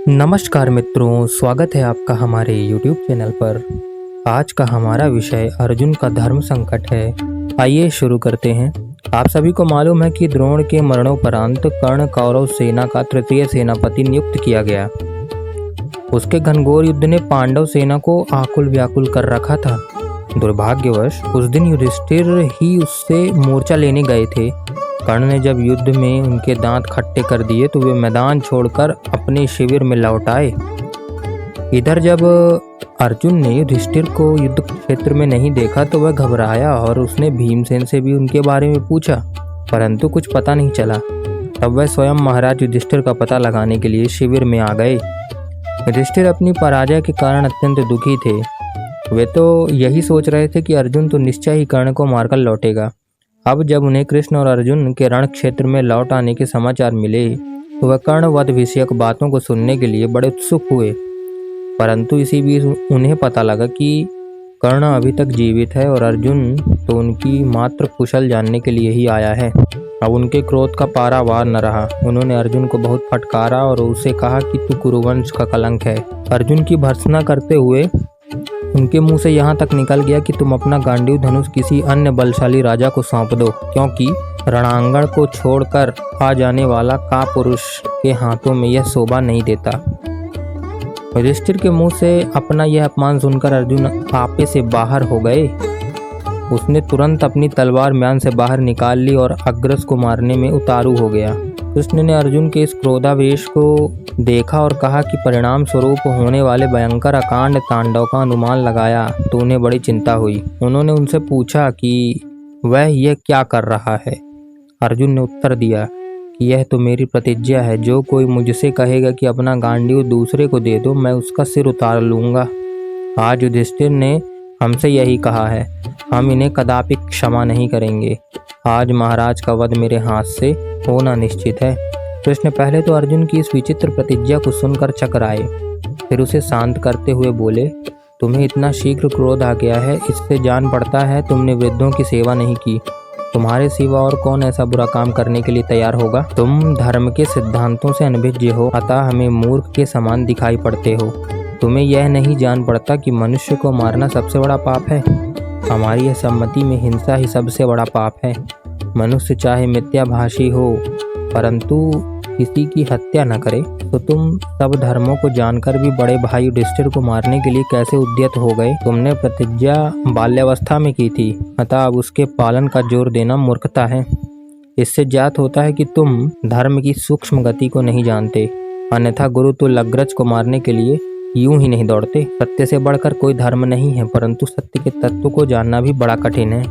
नमस्कार मित्रों, स्वागत है आपका हमारे YouTube चैनल पर। आज का हमारा विषय अर्जुन का धर्म संकट है। आइए शुरू करते हैं। आप सभी को मालूम है कि द्रोण के मरणोपरांत कर्ण कौरव सेना का तृतीय सेनापति नियुक्त किया गया। उसके घनघोर युद्ध ने पांडव सेना को आकुल व्याकुल कर रखा था। दुर्भाग्यवश उस दिन युधिष्ठिर ही उससे मोर्चा लेने गए थे। कर्ण ने जब युद्ध में उनके दांत खट्टे कर दिए तो वे मैदान छोड़कर अपने शिविर में लौट आए। इधर जब अर्जुन ने युधिष्ठिर को युद्ध क्षेत्र में नहीं देखा तो वह घबराया और उसने भीमसेन से भी उनके बारे में पूछा, परंतु कुछ पता नहीं चला। तब वह स्वयं महाराज युधिष्ठिर का पता लगाने के लिए शिविर में आ गए। युधिष्ठिर अपनी पराजय के कारण अत्यंत दुखी थे। वे तो यही सोच रहे थे कि अर्जुन तो निश्चय ही कर्ण को मारकर लौटेगा। अब जब उन्हें कृष्ण और अर्जुन के रण क्षेत्र में लौट आने के समाचार मिले तो वह कर्ण वध विषयक बातों को सुनने के लिए बड़े उत्सुक हुए। परंतु इसी बीच उन्हें पता लगा कि कर्ण अभी तक जीवित है और अर्जुन तो उनकी मात्र कुशल जानने के लिए ही आया है। अब उनके क्रोध का पारावार न रहा। उन्होंने अर्जुन को बहुत फटकारा और उसे कहा कि तू कुरुवंश का कलंक है। अर्जुन की भर्त्सना करते हुए उनके मुंह से यहाँ तक निकल गया कि तुम अपना गांडीव धनुष किसी अन्य बलशाली राजा को सौंप दो, क्योंकि रणांगण को छोड़कर आ जाने वाला कापुरुष के हाथों में यह शोभा नहीं देता। युधिष्ठिर के मुंह से अपना यह अपमान सुनकर अर्जुन आपे से बाहर हो गए। उसने तुरंत अपनी तलवार म्यान से बाहर निकाल ली और अग्रस को मारने में उतारू हो गया। कृष्ण ने अर्जुन के इस क्रोधावेश को देखा और कहा कि परिणाम स्वरूप होने वाले भयंकर अकांड तांडव का अनुमान लगाया तो उन्हें बड़ी चिंता हुई। उन्होंने उनसे पूछा कि वह यह क्या कर रहा है। अर्जुन ने उत्तर दिया कि यह तो मेरी प्रतिज्ञा है, जो कोई मुझसे कहेगा कि अपना गांडीव दूसरे को दे दो, मैं उसका सिर उतार लूंगा। आज युधिष्ठिर ने हमसे यही कहा है, हम इन्हें कदापि क्षमा नहीं करेंगे। आज महाराज का वध मेरे हाथ से होना निश्चित है। कृष्ण पहले तो अर्जुन की इस विचित्र प्रतिज्ञा को सुनकर चकराए, फिर उसे शांत करते हुए बोले, तुम्हें इतना शीघ्र क्रोध आ गया है, इससे जान पड़ता है तुमने वृद्धों की सेवा नहीं की। तुम्हारे सिवा और कौन ऐसा बुरा काम करने के लिए तैयार होगा। तुम धर्म के सिद्धांतों से अनभिज्ञ हो, अतः हमें मूर्ख के समान दिखाई पड़ते हो। तुम्हें यह नहीं जान पड़ता कि मनुष्य को मारना सबसे बड़ा पाप है। हमारी यह सम्मति में हिंसा ही सबसे बड़ा पाप है। मनुष्य चाहे मिथ्याभाषी हो, परंतु किसी की हत्या न करे। तो तुम सब धर्मों को जानकर भी बड़े भाई युधिष्ठिर को मारने के लिए कैसे उद्यत हो गए। तुमने प्रतिज्ञा बाल्यावस्था में की थी, अतः अब उसके पालन का जोर देना मूर्खता है। इससे ज्ञात होता है कि तुम धर्म की सूक्ष्म गति को नहीं जानते, अन्यथा गुरु तुल्य अग्रज को मारने के लिए यूं ही नहीं दौड़ते। सत्य से बढ़कर कोई धर्म नहीं है, परंतु सत्य के तत्व को जानना भी बड़ा कठिन है।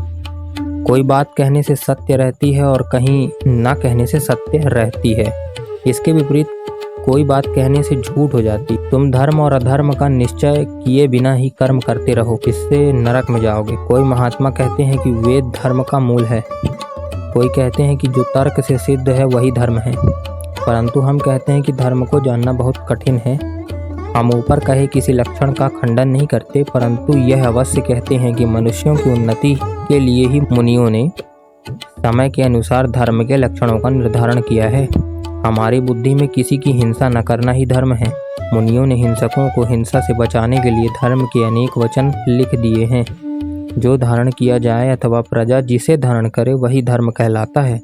कोई बात कहने से सत्य रहती है और कहीं ना कहने से सत्य रहती है। इसके विपरीत कोई बात कहने से झूठ हो जाती। तुम धर्म और अधर्म का निश्चय किए बिना ही कर्म करते रहो, इससे नरक में जाओगे। कोई महात्मा कहते हैं कि वेद धर्म का मूल है, कोई कहते हैं कि जो तर्क से सिद्ध है वही धर्म है, परंतु हम कहते हैं कि धर्म को जानना बहुत कठिन है। हम ऊपर कहे किसी लक्षण का खंडन नहीं करते, परंतु यह अवश्य कहते हैं कि मनुष्यों की उन्नति के लिए ही मुनियों ने समय के अनुसार धर्म के लक्षणों का निर्धारण किया है। हमारी बुद्धि में किसी की हिंसा न करना ही धर्म है। मुनियों ने हिंसकों को हिंसा से बचाने के लिए धर्म के अनेक वचन लिख दिए हैं। जो धारण किया जाए अथवा प्रजा जिसे धारण करे वही धर्म कहलाता है।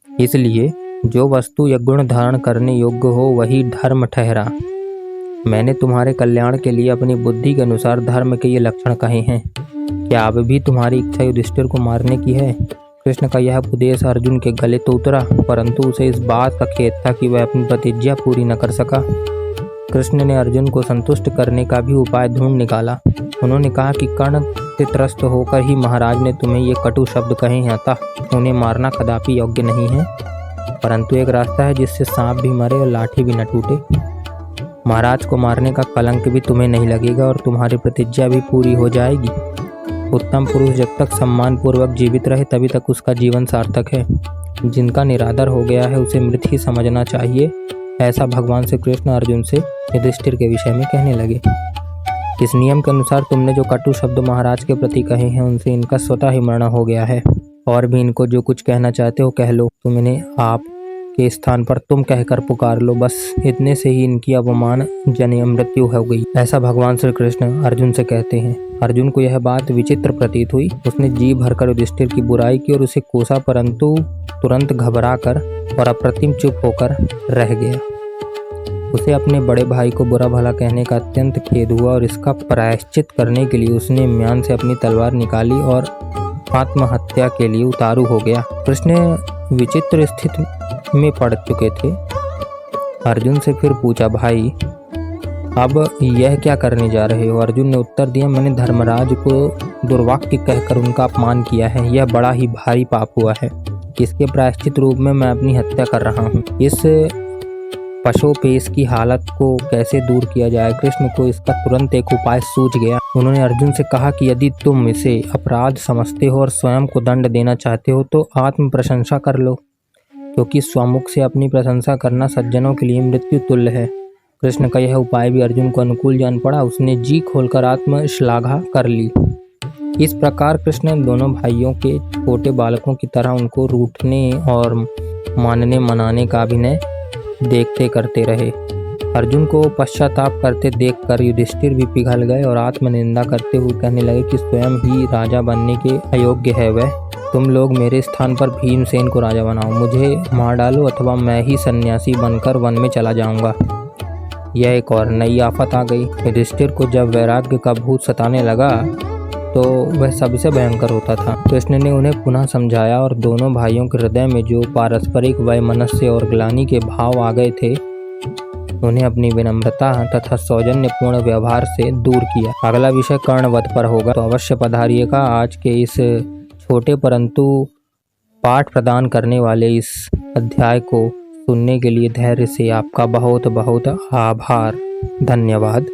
इसलिए जो वस्तु या गुण धारण करने योग्य हो वही धर्म ठहरा। मैंने तुम्हारे कल्याण के लिए अपनी बुद्धि के अनुसार धर्म के ये लक्षण कहे हैं। क्या अब भी तुम्हारी इच्छा युधिष्ठिर को मारने की है। कृष्ण का यह उपदेश अर्जुन के गले तो उतरा, परंतु उसे इस बात का खेद था कि वह अपनी प्रतिज्ञा पूरी न कर सका। कृष्ण ने अर्जुन को संतुष्ट करने का भी उपाय ढूंढ निकाला। उन्होंने कहा कि कर्ण से त्रस्त होकर ही महाराज ने तुम्हें ये कटु शब्द कहे हैं, अतः उन्हें मारना कदापि योग्य नहीं है। परंतु एक रास्ता है जिससे सांप भी मरे और लाठी भी न टूटे। महाराज को मारने का कलंक भी तुम्हें नहीं लगेगा और तुम्हारी प्रतिज्ञा भी पूरी हो जाएगी। उत्तम पुरुष जब तक सम्मान पूर्वक जीवित रहे तभी तक उसका जीवन सार्थक है। जिनका निरादर हो गया है उसे मृत ही समझना चाहिए। ऐसा भगवान श्री कृष्ण अर्जुन से युधिष्ठिर के विषय में कहने लगे। इस नियम के अनुसार तुमने जो कटु शब्द महाराज के प्रति कहे हैं उनसे इनका स्वतः ही मरण हो गया है। और भी इनको जो कुछ कहना चाहते हो कह लो। तुम इन्हें आप के स्थान पर तुम कहकर पुकार लो, बस इतने से ही इनकी अपमानजनक मृत्यु हो गई। ऐसा भगवान श्री कृष्ण अर्जुन से कहते हैं। अर्जुन को यह बात विचित्र प्रतीत हुई। उसने जी भरकर युधिष्ठिर की बुराई की और उसे कोसा, परंतु तुरंत घबरा कर और अप्रतिम चुप होकर रह गया। उसे अपने बड़े भाई को बुरा भला कहने का अत्यंत खेद हुआ और इसका प्रायश्चित करने के लिए उसने म्यान से अपनी तलवार निकाली और आत्महत्या के लिए उतारू हो गया। कृष्ण विचित्र स्थिति में पड़ चुके थे। अर्जुन से फिर पूछा, भाई अब यह क्या करने जा रहे हो? अर्जुन ने उत्तर दिया, मैंने धर्मराज को दुर्वाक्य कहकर उनका अपमान किया है। यह बड़ा ही भारी पाप हुआ है। इसके प्रायश्चित रूप में मैं अपनी हत्या कर रहा हूँ। इस पशुपेश की हालत को कैसे दूर किया जाए? कृष्ण को इसका तुरंत एक उपाय सूझ गया। उन्होंने अर्जुन से कहा कि यदि तुम इसे अपराध समझते हो और स्वयं को दंड देना चाहते हो तो आत्म प्रशंसा कर लो, क्योंकि स्वमुख से अपनी प्रशंसा करना सज्जनों के लिए मृत्यु तुल्य है। कृष्ण का यह उपाय भी अर्जुन को अनुकूल जान पड़ा। उसने जी खोलकर आत्म श्लाघा कर ली। इस प्रकार कृष्ण दोनों भाइयों के छोटे बालकों की तरह उनको रूठने और मानने मनाने का अभिनय देखते करते रहे। अर्जुन को पश्चाताप करते देखकर युधिष्ठिर भी पिघल गए और आत्मनिंदा करते हुए कहने लगे कि स्वयं ही राजा बनने के अयोग्य है वह। तुम लोग मेरे स्थान पर भीमसेन को राजा बनाओ, मुझे मार डालो अथवा मैं ही सन्यासी बनकर वन में चला जाऊंगा। यह एक और नई आफत आ गई। युधिष्ठिर को जब वैराग्य का भूत सताने लगा तो वह सबसे भयंकर होता था। कृष्ण ने उन्हें पुनः समझाया और दोनों भाइयों के हृदय में जो पारस्परिक वैमनस्य और ग्लानि के भाव आ गए थे उन्हें अपनी विनम्रता तथा सौजन्यपूर्ण व्यवहार से दूर किया। अगला विषय कर्णवध पर होगा, तो अवश्य पधारिएगा। आज के इस छोटे परंतु पाठ प्रदान करने वाले इस अध्याय को सुनने के लिए धैर्य से आपका बहुत बहुत आभार। धन्यवाद।